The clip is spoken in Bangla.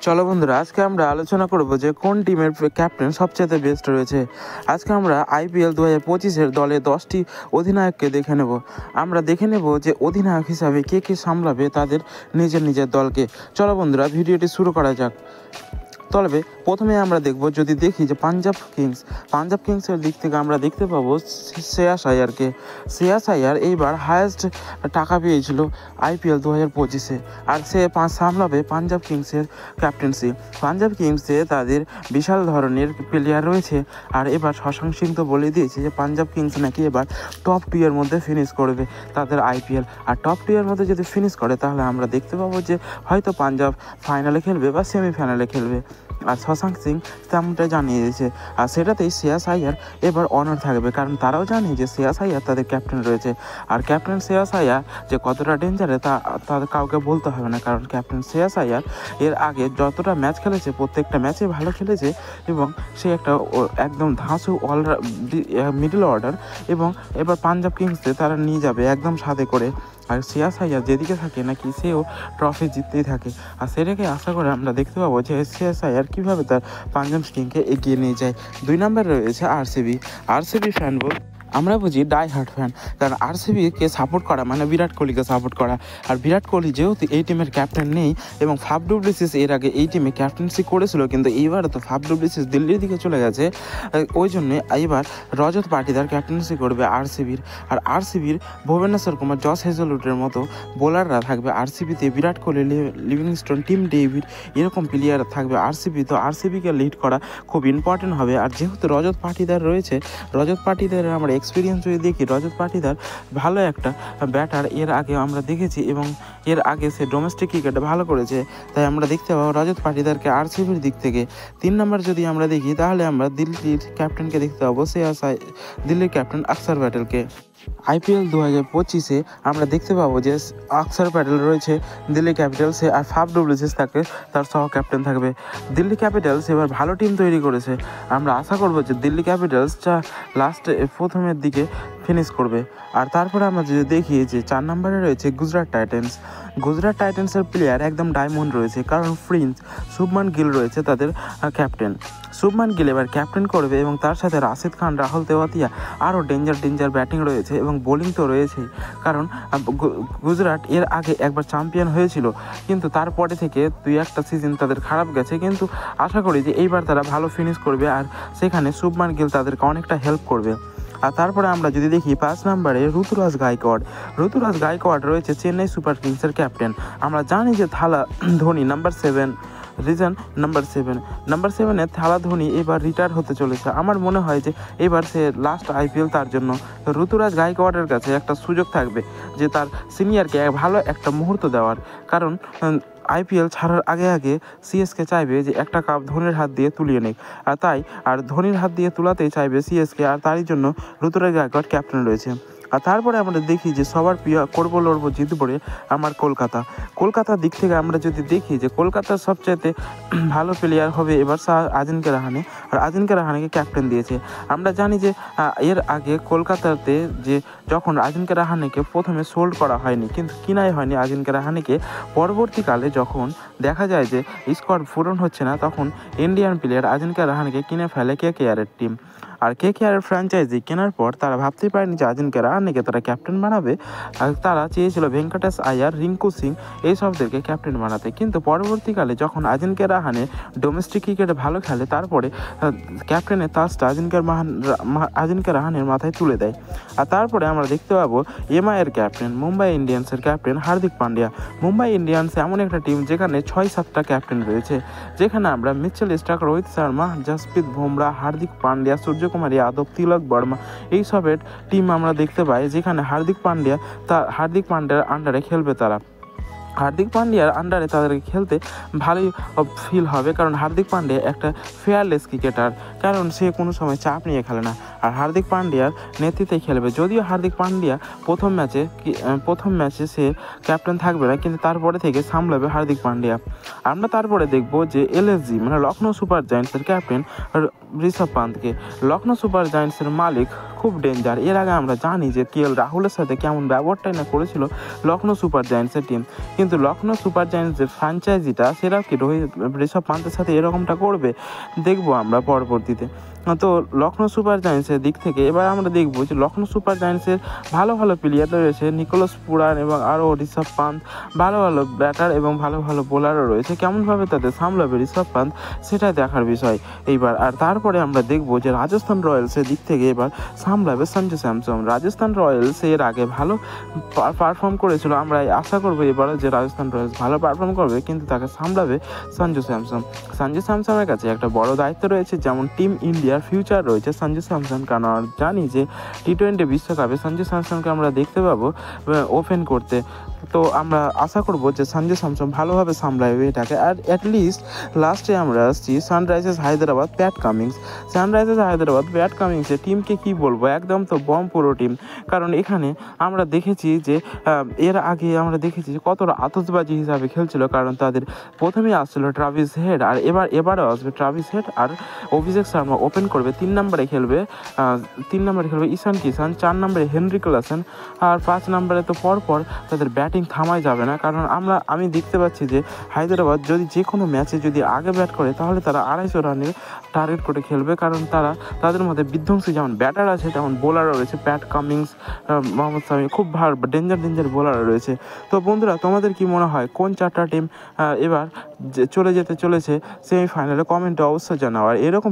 চলো বন্ধুরা, আজকে আমরা আলোচনা করব যে কোন টিমের ক্যাপ্টেন সবচেয়ে বেস্ট রয়েছে। আজকে আমরা আইপিএল 2025-এর দলে 10টি অধিনায়ককে দেখে নেব। আমরা দেখে নেব যে অধিনায়ক হিসাবে কে কে সামলাবে তাদের নিজের দলকে। চলো বন্ধুরা, ভিডিওটি শুরু করা যাক। তবে প্রথমে আমরা দেখব, যদি দেখি যে পাঞ্জাব কিংসের দিক থেকে আমরা দেখতে পাবো শ্রেয়াস আইয়ারকে। শ্রেয়াস আইয়ার এইবার হায়েস্ট টাকা পেয়েছিল আইপিএল 2025-এ, আর সে সামলাবে পাঞ্জাব কিংসের ক্যাপ্টেন্সি। পাঞ্জাব কিংসে তাদের বিশাল ধরনের প্লেয়ার রয়েছে, আর এবার শশাঙ্ক সিং তো বলে দিয়েছে যে পাঞ্জাব কিংস নাকি এবার টপ 2 এর মধ্যে ফিনিশ করবে তাদের আইপিএল। আর টপ 2 এর মধ্যে যদি ফিনিশ করে তাহলে আমরা দেখতে পাবো যে হয়তো পাঞ্জাব ফাইনালে খেলবে বা সেমিফাইনালে খেলবে। আর শশাঙ্ক সিং তেমনটা জানিয়ে দিয়েছে, আর সেটাতেই শ্রেয়াস আইয়ার এবার অনার থাকবে, কারণ তারাও জানে যে শ্রেয়াস আইয়ার তাদের ক্যাপ্টেন রয়েছে। আর ক্যাপ্টেন শ্রেয়াস আইয়ার যে কতটা ডেঞ্জারে তা তাদের কাউকে বলতে হবে না, কারণ ক্যাপ্টেন শ্রেয়াস আইয়ার এর আগে যতটা ম্যাচ খেলেছে প্রত্যেকটা ম্যাচে ভালো খেলেছে, এবং সে একটা একদম ধাঁসু মিডল অর্ডার, এবং এবার পাঞ্জাব কিংসে তারা নিয়ে যাবে একদম সাথে করে। আর শ্রেয়াস আইয়ার যেদিকে থাকে নাকি সেও ট্রফি জিততেই থাকে, আর সেটাকে আশা করে আমরা দেখতে পাবো যে শ্রেয়াস আইয়ার কীভাবে তার পাঞ্জাব কিংসকে এগিয়ে নিয়ে যায়। 2 নম্বরে রয়েছে আরসিবি ফ্যান আমরা বুঝি ডাই হার্ট ফ্যান, কারণ আরসিবিকে সাপোর্ট করা মানে বিরাট কোহলিকে সাপোর্ট করা। আর বিরাট কোহলি যেহেতু এই টিমের ক্যাপ্টেন নেই, এবং ফাফ ডু প্লেসিস এর আগে এই টিমে ক্যাপ্টেন্সি করেছিল, কিন্তু এইবার তো ফাফ ডু প্লেসিস দিল্লির দিকে চলে গেছে, ওই জন্য এইবার রজত পাটিদার ক্যাপ্টেন্সি করবে আরসিবির। আর আরসিবির ভুবনেশ্বর কুমার, জস হেজলউডের মতো বোলাররা থাকবে আরসিবিতে। Virat Kohli, Livingstone, Tim David এরকম প্লেয়ার থাকবে আরসিবি। তো আরসিবিকে লিড করা খুব ইম্পর্টেন্ট হবে। আর যেহেতু রজত পাটিদার রয়েছে, রজত পাটিদারের আমরা এক্সপিরিয়েন্স যদি দেখি, রজত পাটিদার ভালো একটা ব্যাটার, এর আগে আমরা দেখেছি, এবং এর আগে সে ডোমেস্টিক ক্রিকেটে ভালো করেছে, তাই আমরা দেখতে পাবো রজত পাটিদারকে আরসিবির দিক থেকে। 3 নম্বর যদি আমরা দেখি তাহলে আমরা দিল্লির ক্যাপ্টেনকে দেখতে পাবো দিল্লির ক্যাপ্টেন অক্ষর প্যাটেলকে। আইপিএল 2025-এ আমরা দেখতে পাবো যে অক্ষর প্যাটেল রয়েছে দিল্লি ক্যাপিটালসে, আর ফাফ ডু প্লেসিস তাকে তার সহ ক্যাপ্টেন থাকবে। দিল্লি ক্যাপিটালস এবার ভালো টিম তৈরি করেছে, আমরা আশা করবো যে দিল্লি ক্যাপিটালসটা প্রথমের দিকে ফিনিশ করবে। আর তারপরে আমরা যদি দেখি যে 4 নম্বরে রয়েছে গুজরাট টাইটেন্সের প্লেয়ার একদম ডায়মন্ড রয়েছে, কারণ শুভমান গিল রয়েছে তাদের ক্যাপ্টেন। শুভমান গিল এবার ক্যাপ্টেন করবে, এবং তার সাথে রাশিদ খান, রাহুল তেওয়াতিয়া আরও ডেঞ্জার ব্যাটিং রয়েছে, এবং বোলিং তো রয়েছেই, কারণ গুজরাট এর আগে একবার চ্যাম্পিয়ন হয়েছিল, কিন্তু তারপরে থেকে 2-1টা সিজন তাদের খারাপ গেছে, কিন্তু আশা করি যে এইবার তারা ভালো ফিনিশ করবে, আর সেখানে শুভমান গিল তাদেরকে অনেকটা হেল্প করবে। আর তারপরে আমরা যদি দেখি 5 নম্বরে ঋতুরাজ গায়কোয়াড় রয়েছে চেন্নাই সুপার কিংসের ক্যাপ্টেন। আমরা জানি যে ধোনি নাম্বার 7 থালা ধোনি এবার রিটায়ার হতে চলেছে। আমার মনে হয় যে এবার সে লাস্ট আইপিএল, তার জন্য ঋতুরাজ গায়কোয়াড়ের কাছে একটা সুযোগ থাকবে যে তার সিনিয়রকে ভালো একটা মুহূর্ত দেওয়ার, কারণ আইপিএল ছাড়ার আগে সিএসকে চাইবে যে একটা কাপ ধোনির হাত দিয়ে তুলিয়ে নেক, আর ধোনির হাত দিয়ে তুলাতেই চাইবে সিএসকে, আর তারই জন্য ঋতুরাজ গায়কোয়াড় ক্যাপ্টেন রয়েছে। আর তারপরে আমরা দেখি যে সবার প্রিয় করবো লড়বো জিতবো আমার কলকাতার দিক থেকে আমরা যদি দেখি যে কলকাতার সবচাইতে ভালো প্লেয়ার হবে এবার আজিঙ্ক্য রাহানে, আর আজিঙ্ক্য রাহানেকে ক্যাপ্টেন দিয়েছে। আমরা জানি যে এর আগে কলকাতাতে যে যখন আজিঙ্ক্য রাহানেকে প্রথমে সোল্ড করা হয়নি, কিন্তু কিনাই হয়নি আজিঙ্ক্য রাহানেকে, পরবর্তীকালে যখন দেখা যায় যে স্কোয়াড পূরণ হচ্ছে না, তখন ইন্ডিয়ান প্লেয়ার আজিঙ্ক্য রাহানেকে কিনে ফেলে কেকেআরের টিম। আর কেকেআরের ফ্র্যাঞ্চাইজি কেনার পর তারা ভাবতেই পারেনি যে আজিঙ্ক্য রাহানেকে তারা ক্যাপ্টেন বানাবে, আর তারা চেয়েছিল ভেঙ্কটেশ আয়ার, রিঙ্কু সিং এইসবদেরকে ক্যাপ্টেন বানাতে, কিন্তু পরবর্তীকালে যখন আজিঙ্ক্য রাহানে ডোমেস্টিক ক্রিকেটে ভালো খেলে, তারপরে ক্যাপ্টেনের তাজটা আজিঙ্ক্য রাহানের মাথায় তুলে দেয়। আর তারপরে আমরা দেখতে পাবো এমআইয়ের ক্যাপ্টেন, মুম্বাই ইন্ডিয়ান্সের ক্যাপ্টেন হার্দিক পান্ডিয়া। মুম্বাই ইন্ডিয়ান্স এমন একটা টিম যেখানে 6-7টা ক্যাপ্টেন রয়েছে, যেখানে আমরা মিচেল স্টার্ক, রোহিত শর্মা, জসপ্রীত বুমরাহ, হার্দিক পান্ডিয়া, সূর্যকুমার যাদব, তিলক বর্মা এইসবের টিম আমরা দেখতে পাই, যেখানে হার্দিক পান্ডিয়ার আন্ডারে খেলবে তারা। হার্দিক পান্ডিয়ার আন্ডারে তাদেরকে খেলতে ভালোই ফিল হবে, কারণ হার্দিক পান্ডিয়া একটা ফেয়ারলেস ক্রিকেটার, কারণ সে কোনো সময় চাপ নিয়ে খেলে না, আর হার্দিক পান্ডিয়ার নেতৃত্বে খেলবে। যদিও হার্দিক পান্ডিয়া প্রথম ম্যাচে সে ক্যাপ্টেন থাকবে না, কিন্তু তারপরে থেকে সামলাবে হার্দিক পান্ডিয়া। আমরা তারপরে দেখব যে এলএসজি মানে লখনৌ সুপার জায়ান্টসের ক্যাপ্টেন ঋষভ পান্তকে। লখনৌ সুপার জায়ান্টসের মালিক খুব ডেঞ্জার। এর আগে আমরা জানি যে কেএল রাহুলের সাথে কেমন ব্যবহারটাই না করেছিল লখনৌ সুপার জায়ান্টসের টিম, কিন্তু লখনৌ সুপার জায়ান্টসের ফ্র্যাঞ্চাইজিটা সেটা কি ঋষভ পান্তের সাথে এরকমটা করবে, দেখবো আমরা পরবর্তীতে। তো লখনৌ সুপার জায়ান্টসের দিক থেকে এবার আমরা দেখবো যে লখনৌ সুপার জায়ান্টসের ভালো ভালো প্লেয়ার রয়েছে, নিকোলাস পুরান এবং আরও ঋষভ পান্ত, ভালো ভালো ব্যাটার এবং ভালো ভালো বোলারও রয়েছে। কেমনভাবে তাদের সামলাবে ঋষভ পান্ত সেটাই দেখার বিষয় এইবার। আর তারপরে আমরা দেখবো যে রাজস্থান রয়্যালসের দিক থেকে এবার সামলাবে সঞ্জু স্যামসন। রাজস্থান রয়্যালস এর আগে ভালো পারফর্ম করেছিল, আমরা আশা করবো এবার যে রাজস্থান রয়্যালস ভালো পারফর্ম করবে, কিন্তু তাকে সামলাবে সঞ্জু স্যামসন। সঞ্জু স্যামসনের কাছে একটা বড় দায়িত্ব রয়েছে, যেমন টিম ইন্ডিয়ার ফিউচার রয়েছে সঞ্জু স্যামসন, কারণ আমরা জানি যে T20 বিশ্বকাপে সঞ্জু স্যামসনকে আমরা দেখতে পাবো ওপেন করতে। তো আমরা আশা করবো যে সঞ্জু স্যামসন ভালোভাবে সামলাবে এটাকে। আর অ্যাটলিস্ট লাস্টে আমরা আসছি Sunrisers Hyderabad Pat Cummins. Sunrisers Hyderabad Pat কামিংসের টিমকে কি বলবো, একদম তো বম পুরো টিম। কারণ এখানে আমরা দেখেছি যে এর আগে আমরা দেখেছি যে কতটা আতশবাজি হিসাবে খেলছিল, কারণ তাদের প্রথমেই আসছিল ট্রাভিস হেড, আর এবারও আসবে ট্রাভিস হেড আর অভিষেক শর্মা ওপেন করবে। 3 নম্বরে খেলবে ঈশান কিষান, 4 নম্বরে হেনরি ক্লাসেন, আর 5 নম্বরে তো পরপর তাদের ব্যাটিং থামাই যাবে না। কারণ আমি দেখতে পাচ্ছি যে হায়দ্রাবাদ যদি যে কোনো ম্যাচে যদি আগে ব্যাট করে তাহলে তারা 250 রানের টার্গেট করে খেলবে, কারণ তাদের মধ্যে বিধ্বংসী যেমন ব্যাটার আছে তেমন বোলারও রয়েছে। প্যাট কামিংস, মোহাম্মদ শামি, খুব ভালো ডেঞ্জার বোলারও রয়েছে। তো বন্ধুরা, তোমাদের কি মনে হয় কোন 4টা টিম এবার চলে যেতে চলেছে সেমিফাইনালে? কমেন্টে অবশ্যই জানাও। আর এরকম